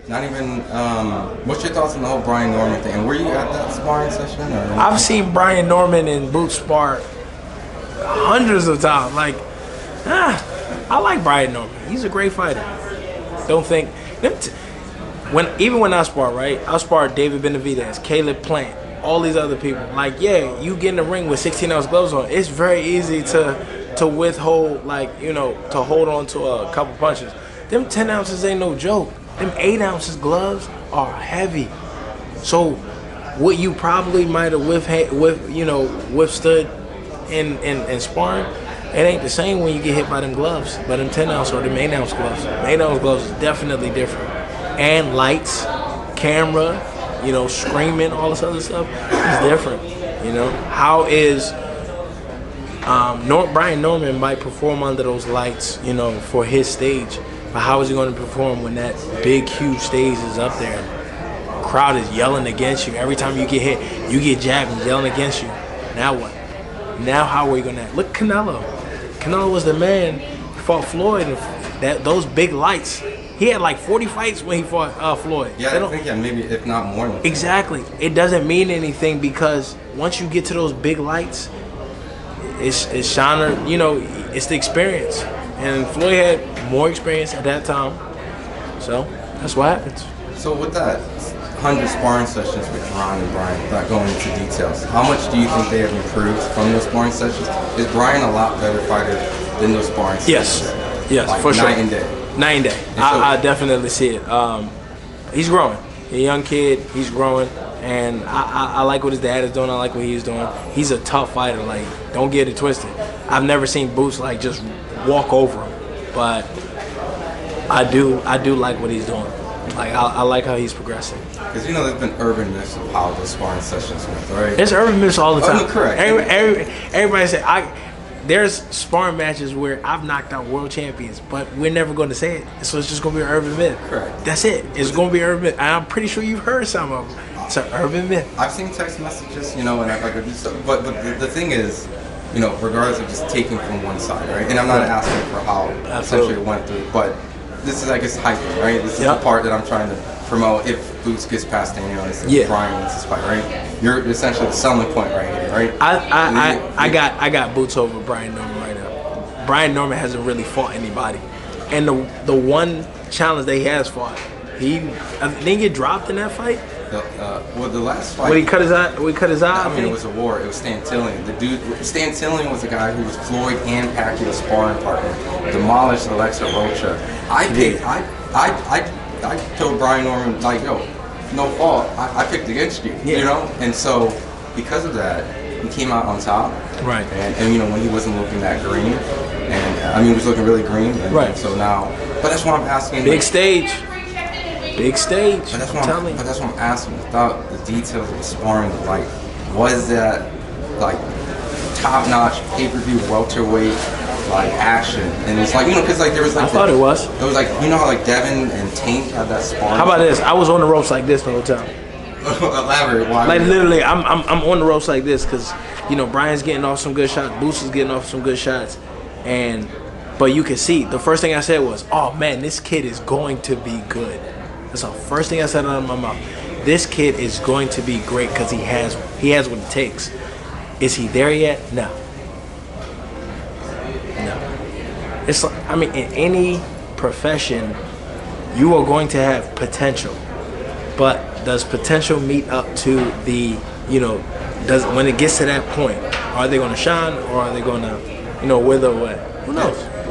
Not even. What's your thoughts on the whole Brian Norman thing? And were you at that sparring session? Or I've seen Brian Norman and Boots spar hundreds of times. Like, I like Brian Norman. He's a great fighter. Don't think even when I spar, right? I spar David Benavidez, Caleb Plant, all these other people. Like, yeah, you get in the ring with 16-ounce gloves on. It's very easy to withhold, like, you know, to hold on to a couple punches. Them 10 ounces ain't no joke. Them 8 ounces gloves are heavy. So what you probably might have withstood in sparring, it ain't the same when you get hit by them gloves, by them 10 ounce or them 8 ounce gloves. 8 ounce gloves is definitely different. And lights, camera, you know, screaming, all this other stuff is different. You know, how is Brian Norman might perform under those lights, you know, for his stage, but how is he going to perform when that big, huge stage is up there and the crowd is yelling against you? Every time you get hit, you get jabbed and yelling against you. Now what? Now how are you going to act? Look, Canelo. Canelo was the man. He fought Floyd, and those big lights. He had like 40 fights when he fought Floyd. Yeah, I think maybe if not more. Exactly. It doesn't mean anything because once you get to those big lights, it's shining. You know, it's the experience. And Floyd had more experience at that time, so that's what happens. So with that 100 sparring sessions with Jaron and Brian, without going into details, how much do you think they have improved from those sparring sessions? Is Brian a lot better fighter than those sparring sessions? Yes, like for sure. Night and day. Night and day. I definitely see it. He's growing. A young kid, he's growing, and I like what his dad is doing. I like what he's doing. He's a tough fighter. Like, don't get it twisted. I've never seen Boots like just walk over him, but I do like what he's doing. Like, I like how he's progressing. Because, you know, there's been urban myths of how the sparring sessions went, right? There's urban myths all the time. Correct. Everybody say, there's sparring matches where I've knocked out world champions, but we're never going to say it. So it's just going to be an urban myth. Correct. That's it. It's going to be an urban myth. And I'm pretty sure you've heard some of them. It's an urban myth. I've seen text messages, you know, and but the thing is, you know, regardless of just taking from one side, right? And I'm not asking for how essentially it went through, but this is, I guess, hype, right? This is the part that I'm trying to promote. If Boots gets past Daniel and says Brian wins this fight, right? You're essentially the selling point right here, right? I got Boots over Brian Norman right now. Brian Norman hasn't really fought anybody, and the one challenge that he has fought, he didn't get dropped in that fight. Well, the last fight. When he cut his eye. I mean, it was a war. It was Stan Tillian. Stan Tillian was the guy who was Floyd and Pacquiao's sparring partner. Demolished Alexa Rocha. I told Brian Norman, like, yo, no fault. I picked against you. You know, and so because of that, he came out on top. Right. And you know, when he wasn't looking that green, and I mean, he was looking really green. And, right. And so now, but that's what I'm asking. Big stage. Big stage. But that's what I'm asking. Without the details of the sparring, like, was that like top-notch pay-per-view welterweight like action? And it's like, you know, because like there was like I thought it was. It was like, you know how like Devin and Tank had that sparring. How about this? I was on the ropes like this the whole time. Elaborate. Why? Like literally, I'm on the ropes like this because, you know, Brian's getting off some good shots, Boots is getting off some good shots, but you can see the first thing I said was, "Oh man, this kid is going to be good." That's the first thing I said out of my mouth. This kid is going to be great because he has what it takes. Is he there yet? No. It's like, I mean, in any profession, you are going to have potential, but does potential meet up to the, you know, when it gets to that point, are they going to shine or are they going to, you know, wither away? Who knows?